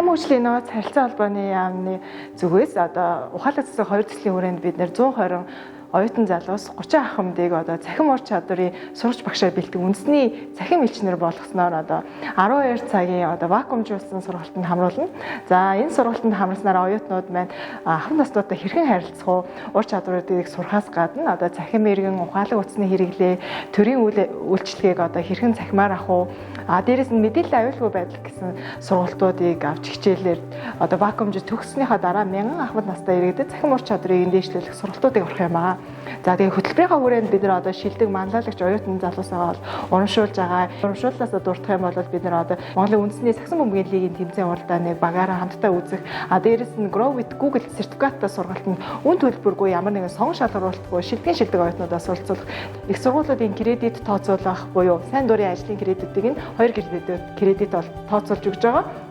Захин хөгжлийн инновац харилцаа холбооны яамны зүгээс одоо ухаалаг засаг 2 төслийн хүрээнд бид нэр 120 оюутан залуус 30 ахмадыг одоо цахим ур чадварыг сурч багшаар бэлтгэх үндэсний цахим элчнэр болгосноор одоо 12 цагийн одоо вакуумжуулсан сургалтанд хамруулна. За энэ сургалтанд хамраснаар оюутнууд маань ахмад настуудтай хэрхэн харилцах уу, ур чадваруудыг сурахаас гадна одоо цахим иргэн ухаалаг утасны хэрэглээ, төрийн үйлчлэгийг одоо хэрхэн цахимаар авах уу, дээрэс нь мэдээлэл аюулгүй байдал гэсэн сургалтуудыг авч хичээлээр одоо вакуумжиж төгссөнийхаа дараа 1000 ахмад настай иргэдэд цахим ур чадварыг дээшлүүлэх сургалтуудыг орох юм аа. За тэгээ хөтөлбөрийнхаа хүрээнд бид нар одоо шилдэг манлайлагч оюутан залуусаагаа бол урамшуулж байгаа. Урамшууллаасаа дуртах юм бол бид нар одоо Монголын үндэсний сагсан бөмбөгийн лигийн тэмцээн уралдааныг багаараа хамтдаа үзэх. Дээрэс нь Grow with Google сертификаттай сургалтанд үн төлбөргүй ямар нэгэн сонгон шалгаруулалтгүй шилдэг оюутнуудаас суралцуулах, их сургуулиудын кредит тооцоолох буюу сайн дурын ажлын кредитийг нь 2 кредит бол тооцоолж өгч байгаа.